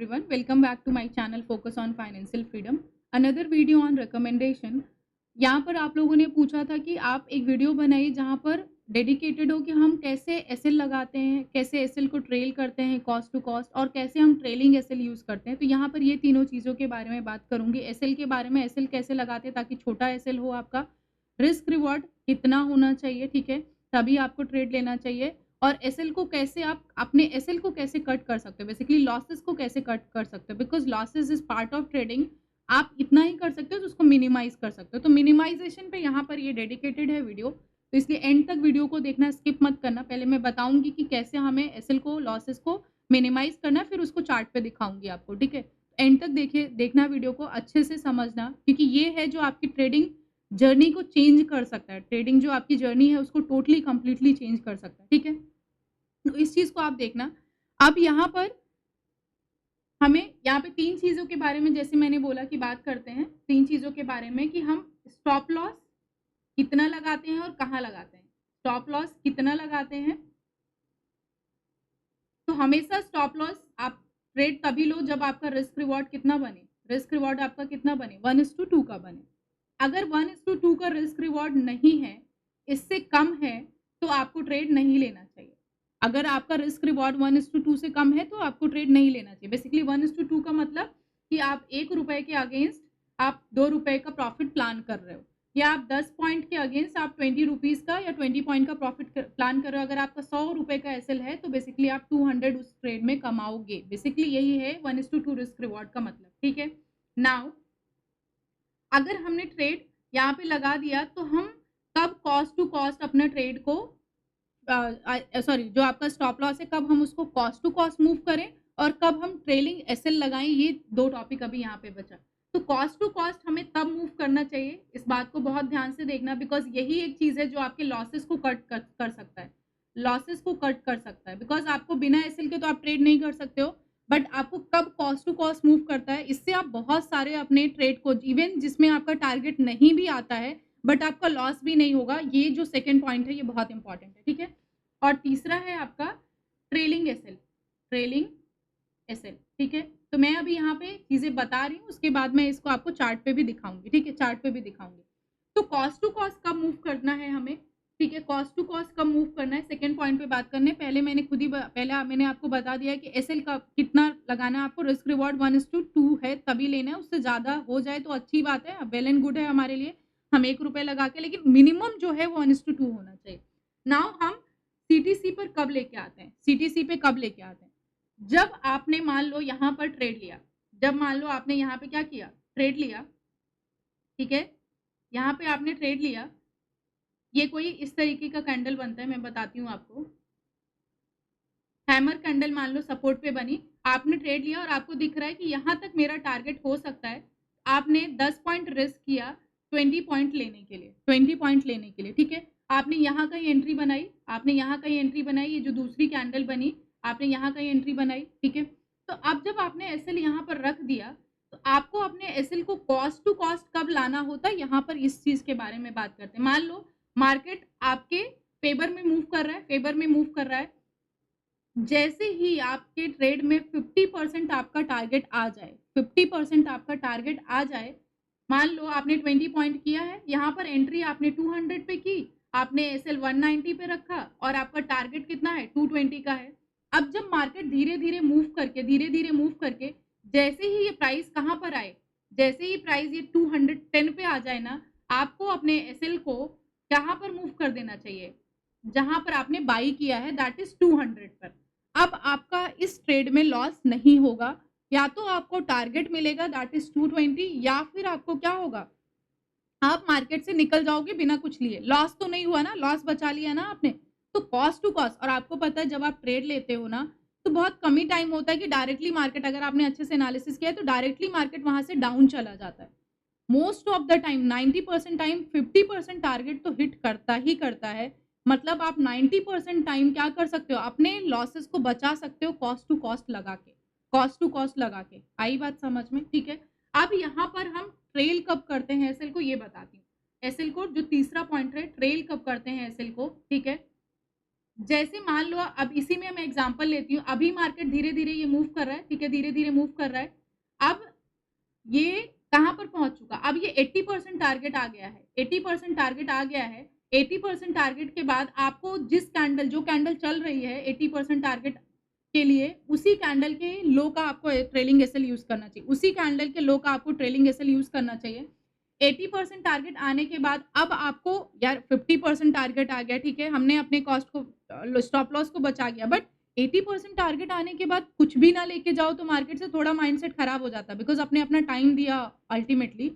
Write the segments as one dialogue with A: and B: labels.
A: everyone, welcome back to my channel Focus on Financial Freedom. Another video on recommendation. यहाँ पर आप लोगों ने पूछा था कि आप एक वीडियो बनाइए जहाँ पर डेडिकेटेड हो कि हम कैसे एसएल लगाते हैं, कैसे एसएल को ट्रेल करते हैं कॉस्ट टू कॉस्ट और कैसे हम ट्रेलिंग एसएल यूज़ करते हैं। तो यहाँ पर ये तीनों चीज़ों के बारे में बात करूँगी। एसएल के बारे में, एसएल कैसे लगाते हैं ताकि छोटा एसएल हो आपका, रिस्क रिवॉर्ड कितना होना चाहिए, ठीक है, तभी आपको ट्रेड लेना चाहिए और एसएल को कैसे आप अपने एसएल को कैसे कट कर सकते हो, बेसिकली लॉसेस को कैसे कट कर सकते हो, because losses is part of trading. आप इतना ही कर सकते हो तो उसको मिनिमाइज कर सकते हो। तो मिनिमाइजेशन पे यहाँ पर ये डेडिकेटेड है वीडियो, तो इसलिए एंड तक वीडियो को देखना, स्किप मत करना। पहले मैं बताऊंगी कि कैसे हमें एसएल को, लॉसेस को मिनिमाइज करना है, फिर उसको चार्ट पे दिखाऊंगी आपको, ठीक है। एंड तक देखिए, देखना वीडियो को अच्छे से समझना, क्योंकि ये है जो आपकी ट्रेडिंग जर्नी को चेंज कर सकता है। ट्रेडिंग जो आपकी जर्नी है उसको टोटली कंप्लीटली चेंज कर सकता है, ठीक है। तो इस चीज को आप देखना। अब यहाँ पर हमें यहाँ पे तीन चीजों के बारे में, जैसे मैंने बोला कि बात करते हैं तीन चीजों के बारे में कि हम स्टॉप लॉस कितना लगाते हैं और कहाँ लगाते हैं। स्टॉप लॉस कितना लगाते हैं, तो हमेशा स्टॉप लॉस आप ट्रेड तभी लो जब आपका रिस्क रिवॉर्ड कितना बने। रिस्क रिवॉर्ड आपका कितना बने, 1:2 का बने। अगर 1:2 का रिस्क रिवॉर्ड नहीं है, इससे कम है, तो आपको ट्रेड नहीं लेना चाहिए। अगर आपका रिस्क रिवॉर्ड 1:2 से कम है तो आपको ट्रेड नहीं लेना चाहिए। बेसिकली 1:2 का मतलब कि आप 1 रुपए के अगेंस्ट आप 2 रुपए का प्रॉफिट प्लान कर रहे हो, या आप 10 पॉइंट के अगेंस्ट आप 20 रुपीज का या 20 पॉइंट का प्रॉफिट प्लान कर रहे हो। अगर आपका 100 रुपए का एसएल है तो बेसिकली आप 200 उस ट्रेड में कमाओगे। बेसिकली यही है 1:2 रिस्क रिवॉर्ड का मतलब, ठीक है। नाउ अगर हमने ट्रेड यहाँ पे लगा दिया तो हम कब कॉस्ट टू कॉस्ट अपना ट्रेड को, सॉरी, जो आपका स्टॉप लॉस है, कब हम उसको कॉस्ट टू कॉस्ट मूव करें और कब हम ट्रेलिंग एसएल लगाएं, ये दो टॉपिक अभी यहाँ पे बचा। तो कॉस्ट टू कॉस्ट हमें तब मूव करना चाहिए, इस बात को बहुत ध्यान से देखना, बिकॉज यही एक चीज है जो आपके लॉसेस को कट कर सकता है, लॉसेस को कट कर सकता है। बिकॉज आपको बिना एसएल के तो आप ट्रेड नहीं कर सकते हो, बट आपको कब कॉस्ट टू कॉस्ट मूव करता है, इससे आप बहुत सारे अपने ट्रेड को, इवन जिसमें आपका टारगेट नहीं भी आता है बट आपका लॉस भी नहीं होगा, ये जो सेकंड पॉइंट है ये बहुत इंपॉर्टेंट है, ठीक है। और तीसरा है आपका ट्रेलिंग एसएल, ट्रेलिंग एसएल, ठीक है। तो मैं अभी यहाँ पे चीजें बता रही हूँ, उसके बाद मैं इसको आपको चार्ट पे भी दिखाऊंगी, ठीक है, चार्ट पे भी दिखाऊंगी। तो कॉस्ट टू कॉस्ट कब मूव करना है हमें, ठीक है, कॉस्ट टू कॉस्ट कब मूव करना है, सेकंड पॉइंट पे बात करने पहले मैंने खुद ही पहले मैंने आपको बता दिया कि एसएल का कितना लगाना है आपको। रिस्क रिवॉर्ड 1:2 है तभी लेना है, उससे ज्यादा हो जाए तो अच्छी बात है, वेल एंड गुड है हमारे लिए, हम 1 रुपए लगा के, लेकिन मिनिमम जो है वो 1:2 होना चाहिए। नाउ हम सीटीसी पर कब लेके आते हैं, सीटीसी पे कब लेके आते हैं, जब आपने मान लो यहाँ पर ट्रेड लिया, जब मान लो आपने यहाँ पे क्या किया, ट्रेड लिया, ठीक है, यहाँ पे आपने ट्रेड लिया, ये कोई इस तरीके का कैंडल बनता है, मैं बताती हूँ आपको। हैमर कैंडल मान लो सपोर्ट पे बनी, आपने ट्रेड लिया और आपको दिख रहा है कि यहाँ तक मेरा टारगेट हो सकता है, आपने 10 पॉइंट रिस्क किया 20 पॉइंट लेने के लिए, 20 पॉइंट लेने के लिए, ठीक है। आपने यहाँ कहीं एंट्री बनाई, आपने यहाँ कहीं एंट्री बनाई, ये जो दूसरी कैंडल बनी आपने यहाँ कहीं एंट्री बनाई, ठीक है। तो अब जब आपने एसएल यहाँ पर रख दिया तो आपको अपने एसएल को कॉस्ट टू कॉस्ट कब लाना होता है, यहाँ पर इस चीज के बारे में बात करते हैं। मान लो मार्केट आपके फेवर में मूव कर रहा है, फेवर में मूव कर रहा है, जैसे ही आपके ट्रेड में 50% आपका टारगेट आ जाए, 50% आपका टारगेट आ जाए, मान लो आपने 20 पॉइंट किया है, यहाँ पर एंट्री आपने 200 पे की, आपने एसएल 190 पे रखा और आपका टारगेट कितना है, 220 का है। अब जब मार्केट धीरे धीरे मूव करके जैसे ही ये प्राइस कहाँ पर आए, जैसे ही प्राइस ये 210 पे आ जाए ना, आपको अपने एसएल को कहाँ पर मूव कर देना चाहिए, जहां पर आपने बाई किया है, दैट इज 200 पर। अब आपका इस ट्रेड में लॉस नहीं होगा, या तो आपको टारगेट मिलेगा दैट इज 220, या फिर आपको क्या होगा, आप मार्केट से निकल जाओगे बिना कुछ लिए। लॉस तो नहीं हुआ ना, लॉस बचा लिया ना आपने। तो कॉस्ट टू कॉस्ट, और आपको पता है जब आप ट्रेड लेते हो ना तो बहुत कम ही टाइम होता है कि डायरेक्टली मार्केट, अगर आपने अच्छे से एनालिसिस किया है तो डायरेक्टली मार्केट वहां से डाउन चला जाता है। Most of the time 90% time 50% target तो हिट करता ही करता है। मतलब आप 90% टाइम क्या कर सकते हो, अपने लॉसेस को बचा सकते हो कॉस्ट टू कॉस्ट लगा के, कॉस्ट टू कॉस्ट लगा के। आई बात समझ में, ठीक है। अब यहाँ पर हम ट्रेल कब करते हैं एसएल को, ये बताती हूँ। एसएल को जो तीसरा पॉइंट है, ट्रेल कब करते हैं एसएल को, ठीक है। जैसे मान लो अब इसी में मैं एग्जांपल लेती हूँ, अभी मार्केट धीरे-धीरे ये मूव कर रहा है, ठीक है? धीरे-धीरे मूव कर रहा है। अब ये कहाँ पर पहुँच चुका? अब ये 80% टारगेट आ गया है, 80% टारगेट आ गया है। 80% टारगेट के बाद आपको जो कैंडल चल रही है 80% टारगेट के लिए, उसी कैंडल के लो का आपको ट्रेलिंग एसएल यूज़ करना चाहिए। उसी कैंडल के लो का आपको ट्रेलिंग एसएल यूज़ करना चाहिए। 80% टारगेट आने के बाद अब आपको यार 50% टारगेट आ गया, ठीक है? हमने अपने कॉस्ट को स्टॉप लॉस को बचा गया, बट 80% टारगेट आने के बाद कुछ भी ना लेके जाओ तो मार्केट से थोड़ा माइंडसेट खराब हो जाता है, बिकॉज़ आपने अपना टाइम दिया अल्टीमेटली।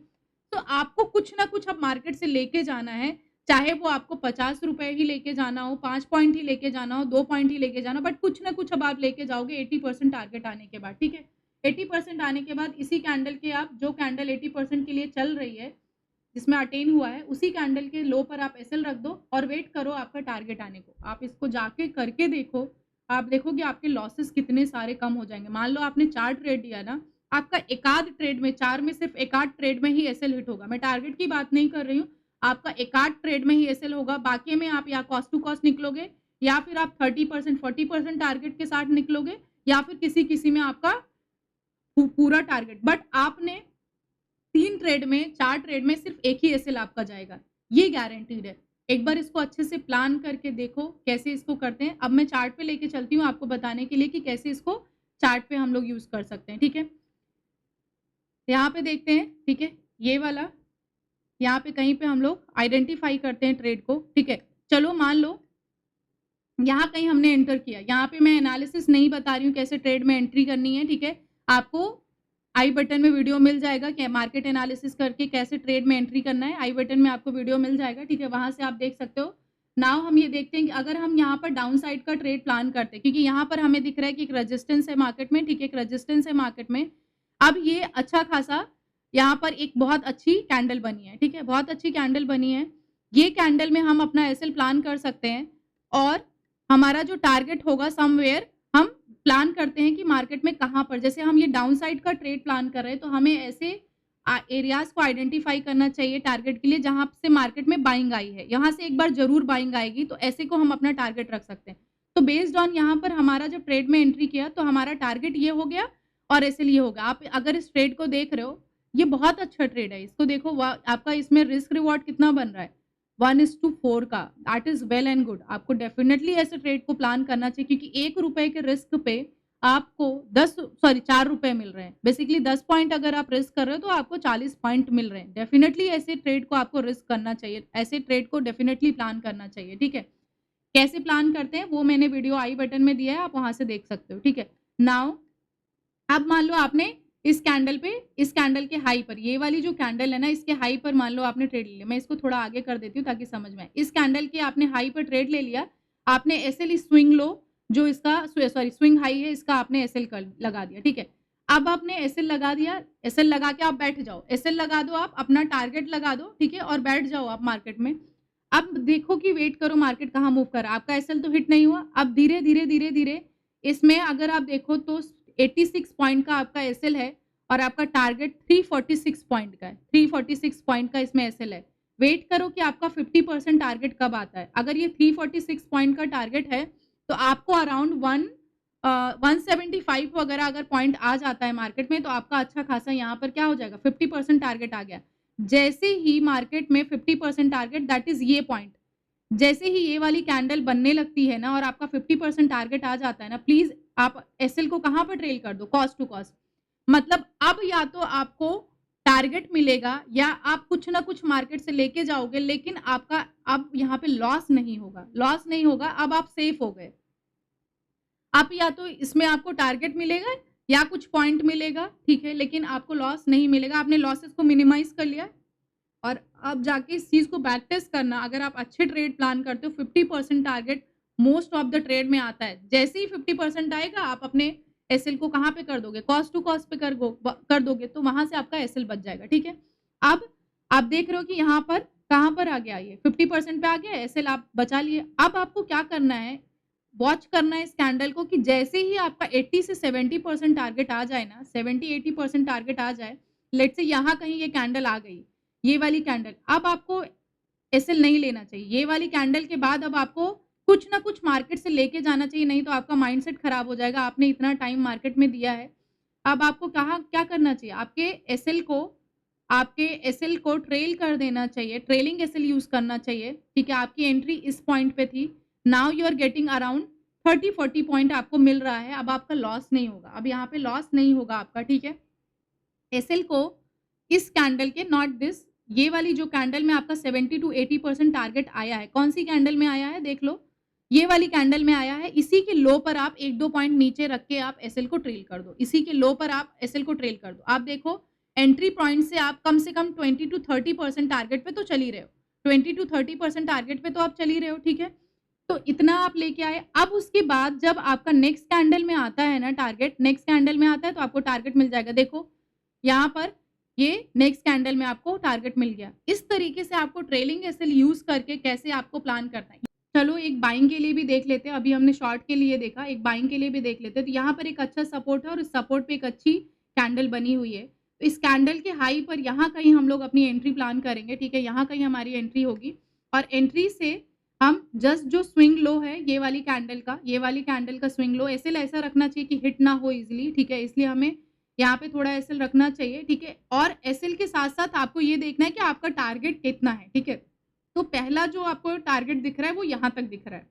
A: तो आपको कुछ ना कुछ अब मार्केट से लेके जाना है, चाहे वो आपको ₹50 ही लेके जाना हो, 5 पॉइंट ही लेके जाना हो, 2 पॉइंट ही लेके जाना हो, बट कुछ ना कुछ अब आप लेके जाओगे 80% टारगेट आने के बाद, ठीक है? 80% आने के बाद इसी कैंडल के आप जो कैंडल 80% के लिए चल रही है, जिसमें अटेन हुआ है, उसी कैंडल के लो पर आप एसएल रख दो और वेट करो आपका टारगेट आने को। आप इसको जाके करके देखो, आप देखोगे आपके लॉसेस कितने सारे कम हो जाएँगे। मान लो आपने 4 ट्रेड लिया ना, आपका एकाध ट्रेड में 4 में सिर्फ एकाध ट्रेड में ही एसएल हिट होगा। मैं टारगेट की बात नहीं कर रही हूँ, आपका एकाध ट्रेड में ही एसएल होगा, बाकी में आप या कॉस्ट टू कॉस्ट निकलोगे या फिर आप 30% 40% टारगेट के साथ निकलोगे या फिर किसी-किसी में आपका पूरा टारगेट। बट आपने 3 ट्रेड में 4 ट्रेड में सिर्फ एक ही एसएल आपका जाएगा, ये गारंटीड है। एक बार इसको अच्छे से प्लान करके देखो कैसे इसको करते हैं। अब मैं चार्ट पे लेके चलती हूँ आपको बताने के लिए कि कैसे इसको चार्ट पे हम लोग यूज़ कर सकते हैं, ठीक है? यहाँ पे देखते हैं, ठीक है? ये वाला, यहाँ पे कहीं पे हम लोग आइडेंटिफ़ाई करते हैं ट्रेड को, ठीक है? चलो मान लो यहाँ कहीं हमने एंटर किया, यहाँ पे मैं एनालिसिस नहीं बता रही हूँ कैसे ट्रेड में एंट्री करनी है, ठीक है? आपको आई बटन में वीडियो मिल जाएगा कि मार्केट एनालिसिस करके कैसे ट्रेड में एंट्री करना है, आई बटन में आपको वीडियो मिल जाएगा, ठीक है? वहाँ से आप देख सकते हो। नाउ हम ये देखते हैं कि अगर हम यहाँ पर डाउन साइड का ट्रेड प्लान करते हैं, क्योंकि यहाँ पर हमें दिख रहा है कि एक रेजिस्टेंस है मार्केट में, ठीक है? एक रेजिस्टेंस है मार्केट में। अब ये अच्छा खासा यहाँ पर एक बहुत अच्छी कैंडल बनी है, ठीक है? बहुत अच्छी कैंडल बनी है। ये कैंडल में हम अपना एसएल प्लान कर सकते हैं और हमारा जो टारगेट होगा समवेयर हम प्लान करते हैं कि मार्केट में कहाँ पर, जैसे हम ये डाउन साइड का ट्रेड प्लान कर रहे हैं तो हमें ऐसे एरियाज को आइडेंटिफाई करना चाहिए टारगेट के लिए जहाँ से मार्केट में बाइंग आई है, यहाँ से एक बार जरूर बाइंग आएगी, तो ऐसे को हम अपना टारगेट रख सकते हैं। तो बेस्ड ऑन यहाँ पर हमारा जब ट्रेड में एंट्री किया तो हमारा टारगेट ये हो गया और ऐसे ये होगा। आप अगर इस ट्रेड को देख रहे हो, ये बहुत अच्छा ट्रेड है, इसको देखो आपका इसमें रिस्क रिवॉर्ड कितना बन रहा है 1:4 का, that is well and good. आपको डेफिनेटली ऐसे ट्रेड को प्लान करना चाहिए क्योंकि ₹1 के रिस्क पे आपको 4 रुपए मिल रहे हैं। बेसिकली 10 पॉइंट अगर आप रिस्क कर रहे हो तो आपको 40 पॉइंट मिल रहे हैं। डेफिनेटली ऐसे ट्रेड को आपको रिस्क करना चाहिए, ऐसे ट्रेड को डेफिनेटली प्लान करना चाहिए, ठीक है? कैसे प्लान करते हैं वो मैंने वीडियो आई बटन में दिया है, आप वहां से देख सकते हो, ठीक है? नाउ अब मान लो आपने इस कैंडल के हाई पर, ये वाली जो कैंडल है ना, इसके हाई पर मान लो आपने ट्रेड ले लिया। मैं इसको थोड़ा आगे कर देती हूँ ताकि समझ में आए। इस कैंडल के आपने हाई पर ट्रेड ले लिया, आपने एसएल स्विंग लो जो इसका स्विंग हाई है इसका आपने एसएल कर लगा दिया, ठीक है? अब आपने एसएल लगा दिया, एसएल लगा के आप बैठ जाओ, एसएल लगा दो, आप अपना टारगेट लगा दो, ठीक है? और बैठ जाओ आप मार्केट में। अब देखो कि वेट करो मार्केट कहाँ मूव कर रहा है। आपका एसएल तो हिट नहीं हुआ, अब धीरे-धीरे इसमें अगर आप देखो तो 86 पॉइंट का आपका एसएल है और आपका टारगेट 346 पॉइंट का है। 346 पॉइंट का इसमें एसएल है। वेट करो कि आपका 50% टारगेट कब आता है। अगर ये 346 पॉइंट का टारगेट है तो आपको अराउंड 175 वगैरह अगर पॉइंट आ जाता है मार्केट में तो आपका अच्छा खासा यहाँ पर क्या हो जाएगा 50% टारगेट आ गया। जैसे ही मार्केट में 50% टारगेट, दैट इज ये पॉइंट, जैसे ही ये वाली कैंडल बनने लगती है ना और आपका 50% टारगेट आ जाता है ना, प्लीज आप एसएल को कहाँ पर ट्रेल कर दो, कॉस्ट टू कॉस्ट। मतलब अब या तो आपको टारगेट मिलेगा या आप कुछ ना कुछ मार्केट से लेके जाओगे, लेकिन आपका अब यहाँ पे लॉस नहीं होगा, लॉस नहीं होगा। अब आप सेफ हो गए। आप या तो इसमें आपको टारगेट मिलेगा या कुछ पॉइंट मिलेगा, ठीक है, लेकिन आपको लॉस नहीं मिलेगा। आपने लॉसेस को मिनिमाइज कर लिया और अब जाके इस चीज को बैक टेस्ट करना। अगर आप अच्छे ट्रेड प्लान करते हो 50% target most of the trade में आता है। जैसे ही 50% आएगा आप अपने एसएल को कहाँ पे कर दोगे, कॉस्ट टू कॉस्ट पे कर दोगे, तो वहां से आपका एसएल बच जाएगा, ठीक है? अब आप देख रहे हो कि यहाँ पर कहाँ पर आ गया, ये 50% पे आ गया, एसएल आप बचा लिए। अब आपको क्या करना है, वॉच करना है इस कैंडल को कि जैसे ही आपका 80 से 70% टारगेट आ जाए ना, 70-80% टारगेट आ जाए, लेट्स से यहाँ कहीं ये कैंडल आ गई, ये वाली कैंडल, अब आपको एसएल नहीं लेना चाहिए। ये वाली कैंडल के बाद अब आपको कुछ ना कुछ मार्केट से लेके जाना चाहिए, नहीं तो आपका माइंडसेट खराब हो जाएगा। आपने इतना टाइम मार्केट में दिया है, अब आपको कहाँ क्या करना चाहिए? आपके एसएल को ट्रेल कर देना चाहिए, ट्रेलिंग एसएल यूज़ करना चाहिए, ठीक है? आपकी एंट्री इस पॉइंट पे थी, now you are getting around 30-40 point आपको मिल रहा है, अब आपका लॉस नहीं होगा, अब यहाँ पे लॉस नहीं होगा आपका, ठीक है? एसएल को इस कैंडल के नॉट दिस, ये वाली जो कैंडल में आपका 70 टू 80% टारगेट आया है, कौन सी कैंडल में आया है देख लो, ये वाली कैंडल में आया है, इसी के लो पर आप 1-2 पॉइंट नीचे रख के आप एसएल को ट्रेल कर दो, इसी के लो पर आप एसएल को ट्रेल कर दो। आप देखो एंट्री पॉइंट से आप कम से कम 20 टू 30% टारगेट पे तो चल ही रहे हो, 20 टू 30% टारगेट पे तो आप चल ही रहे हो, ठीक है? तो इतना आप लेके आए। अब उसके बाद जब आपका नेक्स्ट कैंडल में आता है ना टारगेट, नेक्स्ट कैंडल में आता है तो आपको टारगेट मिल जाएगा। देखो यहाँ पर ये नेक्स्ट कैंडल में आपको टारगेट मिल गया। इस तरीके से आपको ट्रेलिंग एसएल यूज़ करके कैसे आपको प्लान करना है। चलो एक बाइंग के लिए भी देख लेते हैं, अभी हमने शॉर्ट के लिए देखा, एक बाइंग के लिए भी देख लेते हैं। तो यहाँ पर एक अच्छा सपोर्ट है और इस सपोर्ट पे एक अच्छी कैंडल बनी हुई है। तो इस कैंडल के हाई पर यहाँ कहीं हम लोग अपनी एंट्री प्लान करेंगे, ठीक है? यहाँ कहीं हमारी एंट्री होगी और एंट्री से हम जस्ट जो स्विंग लो है ये वाली कैंडल का स्विंग लो एसएल ऐसा रखना चाहिए कि हिट ना हो ईज़िली, ठीक है? इसलिए हमें यहाँ पे थोड़ा एसएल रखना चाहिए, ठीक है? और एसएल के साथ-साथ आपको ये देखना है कि आपका टारगेट कितना है, ठीक है? तो पहला जो आपको टारगेट दिख रहा है वो यहाँ तक दिख रहा है।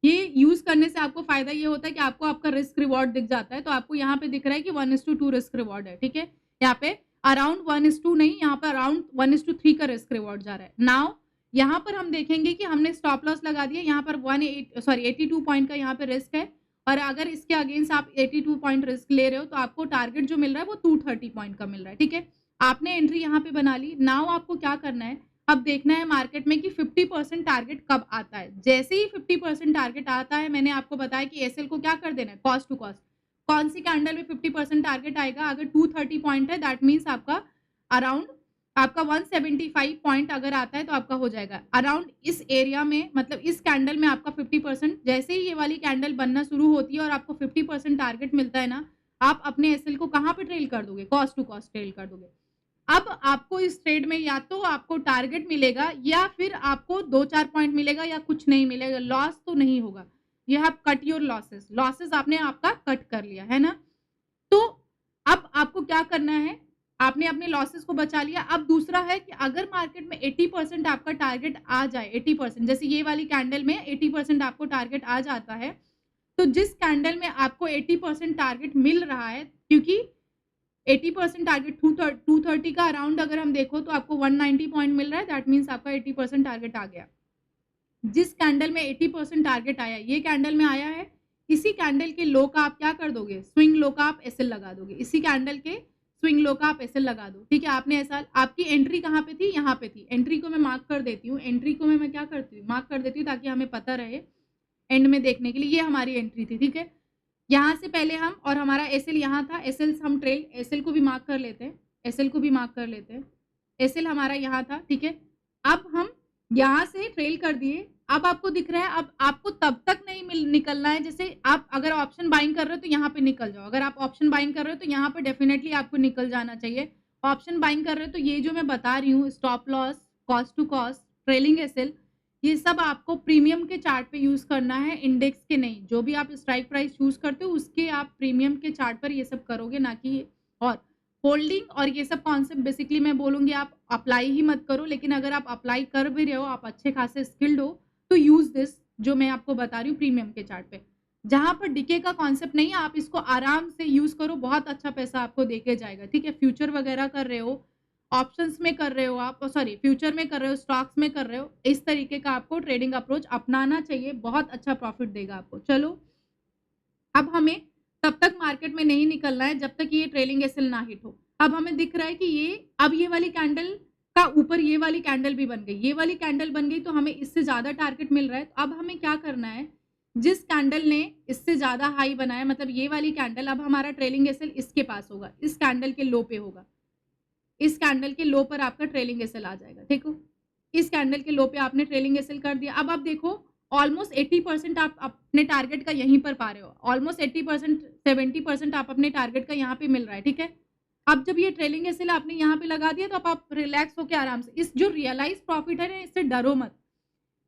A: ये यूज़ करने से आपको फ़ायदा ये होता है कि आपको आपका रिस्क रिवॉर्ड दिख जाता है, तो आपको यहाँ पे दिख रहा है कि 1:2 रिस्क रिवॉर्ड है, ठीक है? यहाँ पे अराउंड 1:2 नहीं, यहाँ पे अराउंड 1:3 का रिस्क रिवॉर्ड जा रहा है। नाउ यहाँ पर हम देखेंगे कि हमने स्टॉप लॉस लगा दिया, यहाँ पर 82 पॉइंट का यहाँ पे रिस्क है और अगर इसके अगेंस्ट आप 82 पॉइंट रिस्क ले रहे हो, तो आपको टारगेट जो मिल रहा है वो 230 पॉइंट का मिल रहा है, ठीक है? आपने एंट्री यहाँ पे बना ली, नाउ आपको क्या करना है, अब देखना है मार्केट में कि 50% टारगेट कब आता है। जैसे ही 50% टारगेट आता है, मैंने आपको बताया कि एसएल को क्या कर देना है, कॉस्ट टू कॉस्ट। कौन सी कैंडल में 50% टारगेट आएगा? अगर 230 पॉइंट है दैट मीन्स आपका अराउंड आपका 175 पॉइंट अगर आता है तो आपका हो जाएगा। अराउंड इस एरिया में मतलब इस कैंडल में आपका 50% जैसे ही ये वाली कैंडल बनना शुरू होती है और आपको 50% टारगेट मिलता है ना, आप अपने एसएल को कहाँ पे ट्रेल कर दोगे? कॉस्ट टू कॉस्ट ट्रेल कर दोगे। अब आपको इस ट्रेड में या तो आपको टारगेट मिलेगा या फिर आपको 2-4 पॉइंट मिलेगा या कुछ नहीं मिलेगा, लॉस तो नहीं होगा। You have cut your losses, losses आपने आपका कट कर लिया, है ना? तो अब आपको क्या करना है, आपने अपने लॉसेस को बचा लिया। अब दूसरा है कि अगर मार्केट में 80% आपका टारगेट आ जाए, 80% जैसे ये वाली कैंडल में 80% आपको टारगेट आ जाता है, तो जिस कैंडल में आपको 80% टारगेट मिल रहा है, क्योंकि 80% टारगेट 230 का अराउंड अगर हम देखो तो आपको 190 पॉइंट मिल रहा है, दैट मीन्स आपका 80% टारगेट आ गया। जिस कैंडल में 80% टारगेट आया, ये कैंडल में आया है, इसी कैंडल के लो का आप क्या कर दोगे, स्विंग लो का आप एसएल लगा दोगे। इसी कैंडल के स्विंग लो का आप एसएल लगा दो, ठीक है? आपने ऐसा, आपकी एंट्री कहाँ पे थी? यहाँ पे थी। एंट्री को मैं मार्क कर देती हूँ, एंट्री को मैं क्या करती हूँ, मार्क कर देती हूँ ताकि हमें पता रहे एंड में देखने के लिए। ये हमारी एंट्री थी, ठीक है? यहाँ से पहले हम और हमारा एसएल यहाँ था, एसएल हम ट्रेल एसएल को भी मार्क कर लेते हैं, एसएल को भी मार्क कर लेते हैं। एसएल हमारा यहाँ था, ठीक है? अब हम यहाँ से ट्रेल कर दिए, अब आपको दिख रहा है, अब आपको तब तक नहीं निकलना है, जैसे आप अगर ऑप्शन बाइंग कर रहे हो तो यहाँ पे निकल जाओ। अगर आप ऑप्शन बाइंग कर रहे हो तो यहाँ पे डेफिनेटली आपको निकल जाना चाहिए। ऑप्शन बाइंग कर रहे हो तो ये जो मैं बता रही हूँ, stop loss, cost to cost, trailing SL, ये सब आपको प्रीमियम के चार्ट पे यूज़ करना है, इंडेक्स के नहीं। जो भी आप स्ट्राइक प्राइस चूज़ करते हो उसके आप प्रीमियम के चार्ट पर ये सब करोगे, ना कि और होल्डिंग और ये सब कॉन्सेप्ट बेसिकली मैं बोलूँगी आप अप्लाई ही मत करो, लेकिन अगर आप अप्लाई कर भी रहे हो, आप अच्छे खासे स्किल्ड हो, तो यूज़ दिस जो मैं आपको बता रही हूँ प्रीमियम के चार्ट पे। जहाँ पर डीके का कॉन्सेप्ट नहीं है, आप इसको आराम से यूज़ करो, बहुत अच्छा पैसा आपको देके जाएगा, ठीक है? फ्यूचर वगैरह कर रहे हो, ऑप्शंस में कर रहे हो आप, सॉरी फ्यूचर में कर रहे हो, स्टॉक्स में कर रहे हो, इस तरीके का आपको ट्रेडिंग अप्रोच अपनाना चाहिए, बहुत अच्छा प्रॉफिट देगा आपको। चलो, अब हमें तब तक मार्केट में नहीं निकलना है जब तक ये ट्रेलिंग एसएल ना हिट हो। अब हमें दिख रहा है कि ये वाली कैंडल का ऊपर ये वाली कैंडल भी बन गई, ये वाली कैंडल बन गई तो हमें इससे ज़्यादा टारगेट मिल रहा है। तो अब हमें क्या करना है, जिस कैंडल ने इससे ज़्यादा हाई बनाया, मतलब ये वाली कैंडल, अब हमारा ट्रेलिंग एसएल इसके पास होगा, इस कैंडल के लो पे होगा। इस कैंडल के लो पर आपका ट्रेलिंग एसएल आ जाएगा, ठीक हो? इस कैंडल के लो पे आपने ट्रेलिंग एसएल कर दिया। अब आप देखो ऑलमोस्ट 80% आप अपने टारगेट का यहीं पर पा रहे हो, ऑलमोस्ट 80% 70% आप अपने टारगेट का यहाँ पे मिल रहा है, ठीक है? अब जब ये ट्रेलिंग एसएल आपने यहाँ पे लगा दिया तो अब आप रिलैक्स होके आराम से, इस जो रियलाइज प्रॉफिट है ना, इससे डरो मत।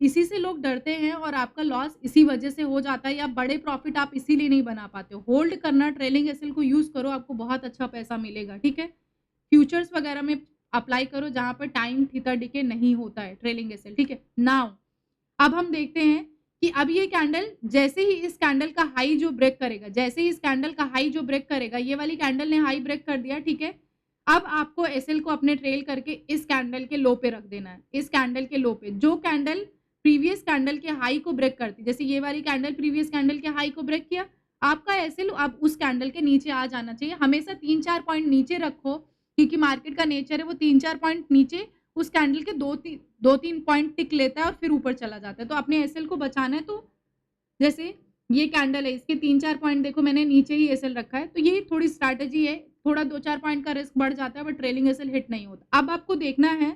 A: इसी से लोग डरते हैं और आपका लॉस इसी वजह से हो जाता है या बड़े प्रॉफिट आप इसीलिए नहीं बना पाते हो। होल्ड करना, ट्रेलिंग एसएल को यूज़ करो, आपको बहुत अच्छा पैसा मिलेगा, ठीक है? फ्यूचर्स वगैरह में अप्लाई करो जहाँ पर टाइम थीटा डिके नहीं होता है, ट्रेलिंग एसएल, ठीक है? नाउ अब हम देखते हैं कि अब ये कैंडल जैसे ही इस कैंडल का हाई जो ब्रेक करेगा, जैसे ही इस कैंडल का हाई जो ब्रेक करेगा, ये वाली कैंडल ने हाई ब्रेक कर दिया, ठीक है? अब आपको एसएल को अपने ट्रेल करके इस कैंडल के लो पे रख देना है, इस कैंडल के लो पे। जो कैंडल प्रीवियस कैंडल के हाई को ब्रेक करती, जैसे ये वाली कैंडल प्रीवियस कैंडल के हाई को ब्रेक किया, आपका एसएल अब उस कैंडल के नीचे आ जाना चाहिए। हमेशा 3-4 पॉइंट नीचे रखो, क्योंकि मार्केट का नेचर है वो 3-4 पॉइंट नीचे उस कैंडल के 2-3 पॉइंट टिक लेता है और फिर ऊपर चला जाता है। तो अपने एसएल को बचाना है, तो जैसे ये कैंडल है, इसके 3-4 पॉइंट देखो मैंने नीचे ही एसएल रखा है, तो ये थोड़ी स्ट्रैटेजी है। थोड़ा 2-4 पॉइंट का रिस्क बढ़ जाता है, बट ट्रेलिंग एसएल हिट नहीं होता। अब आपको देखना है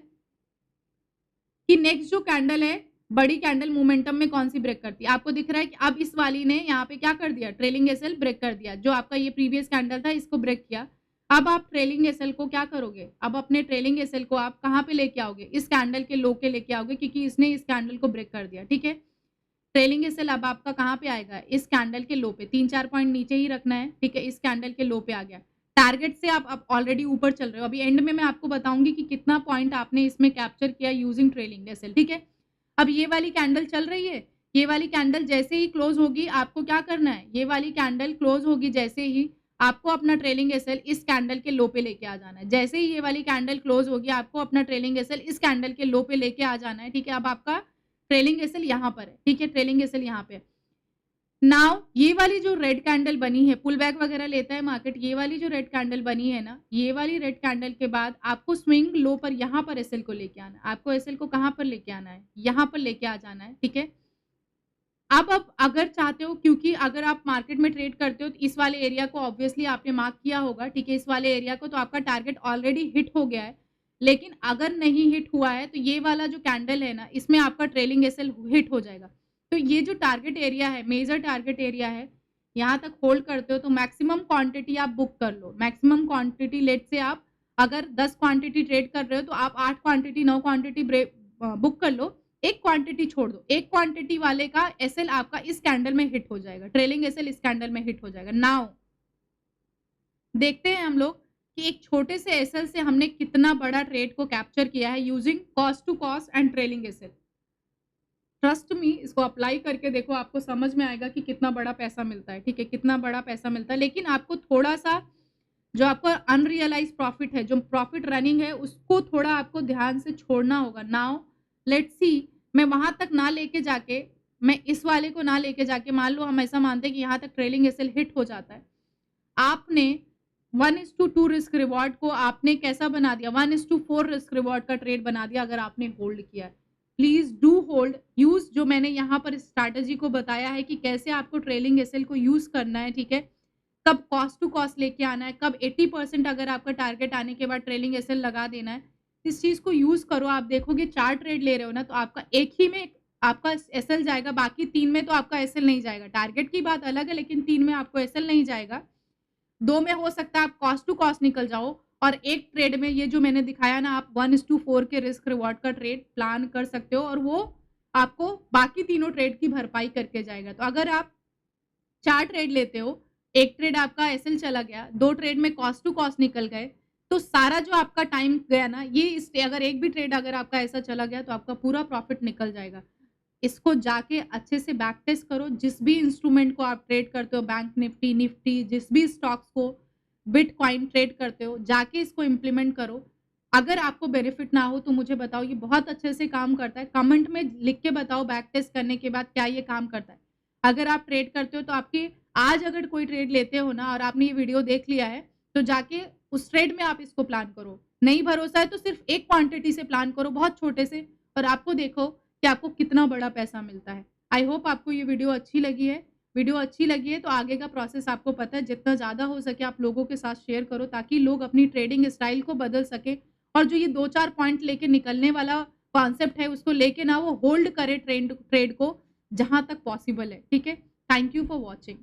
A: कि नेक्स्ट जो कैंडल है, बड़ी कैंडल मोमेंटम में कौन सी ब्रेक करती है। आपको दिख रहा है कि अब इस वाली ने यहाँ पे क्या कर दिया, ट्रेलिंग एसएल ब्रेक कर दिया। जो आपका ये प्रीवियस कैंडल था, इसको ब्रेक किया। अब आप ट्रेलिंग एसएल को क्या करोगे, अब अपने ट्रेलिंग एसएल को आप कहाँ पे लेके आओगे, इस कैंडल के लो के लेके आओगे, क्योंकि इसने इस कैंडल को ब्रेक कर दिया, ठीक है? ट्रेलिंग एसएल अब आपका कहाँ पे आएगा, इस कैंडल के लो पे। 3-4 पॉइंट नीचे ही रखना है, ठीक है? इस कैंडल के लो पे आ गया। टारगेट से आप ऑलरेडी ऊपर चल रहे हो। अभी एंड में मैं आपको बताऊंगी कि कितना पॉइंट आपने इसमें कैप्चर किया यूजिंग ट्रेलिंग एसएल, ठीक है? अब ये वाली कैंडल चल रही है, ये वाली कैंडल जैसे ही क्लोज होगी, आपको क्या करना है, ये वाली कैंडल क्लोज होगी जैसे ही, आपको अपना ट्रेलिंग एसएल इस कैंडल के लो पे लेके आ जाना है। जैसे ही ये वाली कैंडल क्लोज होगी, आपको अपना ट्रेलिंग एसएल इस कैंडल के लो पे लेके आ जाना है, ठीक है? अब आपका ट्रेलिंग एसएल यहाँ पर है, ठीक है? ट्रेलिंग एसएल यहाँ पे। नाउ ये वाली जो रेड कैंडल बनी है, पुल बैक वगैरह लेता है मार्केट, ये वाली जो रेड कैंडल बनी है ना, ये वाली रेड कैंडल के बाद आपको स्विंग लो पर यहाँ पर एसएल को लेके आना है। आपको एसएल को कहाँ पर लेके आना है, यहाँ पर लेके आ जाना है, ठीक है? अब आप अगर चाहते हो, क्योंकि अगर आप मार्केट में ट्रेड करते हो तो इस वाले एरिया को ऑब्वियसली आपने मार्क किया होगा, ठीक है? इस वाले एरिया को, तो आपका टारगेट ऑलरेडी हिट हो गया है। लेकिन अगर नहीं हिट हुआ है, तो ये वाला जो कैंडल है ना, इसमें आपका ट्रेलिंग एसएल हिट हो जाएगा। तो ये जो टारगेट एरिया है, मेजर टारगेट एरिया है, यहाँ तक होल्ड करते हो तो मैक्सिमम क्वांटिटी आप बुक कर लो। मैक्सिमम क्वांटिटी लेट से आप अगर 10 क्वांटिटी ट्रेड कर रहे हो तो आप 8 क्वांटिटी 9 क्वांटिटी बुक कर लो, एक क्वांटिटी छोड़ दो। एक क्वांटिटी वाले का एसएल आपका इस कैंडल में हिट हो जाएगा, ट्रेलिंग एसएल इस कैंडल में हिट हो जाएगा। नाउ देखते हैं हम लोग कि एक छोटे से एसएल से हमने कितना बड़ा ट्रेड को कैप्चर किया है using cost to cost and trailing SL. Trust me, इसको अप्लाई करके देखो, आपको समझ में आएगा कि कितना बड़ा पैसा मिलता है, ठीक है? कितना बड़ा पैसा मिलता है। लेकिन आपको थोड़ा-सा जो आपका अनरियलाइज्ड प्रॉफिट है, जो प्रॉफिट रनिंग है, उसको थोड़ा आपको ध्यान से छोड़ना होगा। नाउ लेट्स सी, मैं वहाँ तक ना लेके जाके, मैं इस वाले को ना लेके जाके, मान लो हम ऐसा मानते हैं कि यहाँ तक ट्रेलिंग एसएल हिट हो जाता है। आपने 1:2 रिस्क रिवॉर्ड को आपने कैसा बना दिया, 1:4 रिस्क रिवॉर्ड का ट्रेड बना दिया अगर आपने होल्ड किया है। प्लीज डू होल्ड, यूज जो मैंने यहाँ पर स्ट्रैटेजी को बताया है कि कैसे आपको ट्रेलिंग एसएल को यूज करना है, ठीक है? कब कॉस्ट टू कॉस्ट लेके आना है, कब 80% अगर आपका टारगेट आने के बाद ट्रेलिंग एसएल लगा देना है। इस चीज को यूज करो। आप देखोगे 4 ट्रेड ले रहे हो ना, तो आपका एक ही में आपका एसएल जाएगा, बाकी 3 में तो आपका एसएल नहीं जाएगा। टारगेट की बात अलग है, लेकिन 3 में आपको एसएल नहीं जाएगा। 2 में हो सकता है आप कॉस्ट टू कॉस्ट निकल जाओ, और एक ट्रेड में ये जो मैंने दिखाया ना, आप 1:4 के रिस्क रिवॉर्ड का ट्रेड प्लान कर सकते हो, और वो आपको बाकी तीनों ट्रेड की भरपाई करके जाएगा। तो अगर आप 4 ट्रेड लेते हो, एक ट्रेड आपका एसएल चला गया, 2 ट्रेड में कॉस्ट टू कॉस्ट निकल गए, तो सारा जो आपका टाइम गया ना, ये इस अगर एक भी ट्रेड अगर आपका ऐसा चला गया तो आपका पूरा प्रॉफिट निकल जाएगा। इसको जाके अच्छे से बैक टेस्ट करो। जिस भी इंस्ट्रूमेंट को आप ट्रेड करते हो, बैंक निफ्टी, निफ्टी, जिस भी स्टॉक्स को, बिटकॉइन ट्रेड करते हो, जाके इसको इम्प्लीमेंट करो। अगर आपको बेनिफिट ना हो तो मुझे बताओ, ये बहुत अच्छे से काम करता है। कमेंट में लिख के बताओ बैक टेस्ट करने के बाद क्या ये काम करता है। अगर आप ट्रेड करते हो तो आपके आज अगर कोई ट्रेड लेते हो ना, और आपने ये वीडियो देख लिया है, तो जाके उस ट्रेड में आप इसको प्लान करो। नहीं भरोसा है तो सिर्फ एक क्वांटिटी से प्लान करो, बहुत छोटे से, और आपको देखो कि आपको कितना बड़ा पैसा मिलता है। आई होप आपको ये वीडियो अच्छी लगी है। वीडियो अच्छी लगी है तो आगे का प्रोसेस आपको पता है, जितना ज़्यादा हो सके आप लोगों के साथ शेयर करो, ताकि लोग अपनी ट्रेडिंग स्टाइल को बदल सके, और जो ये 2-4 पॉइंट लेके निकलने वाला कॉन्सेप्ट है, उसको लेके ना वो होल्ड करे ट्रेड को जहाँ तक पॉसिबल है, ठीक है? Thank you for watching.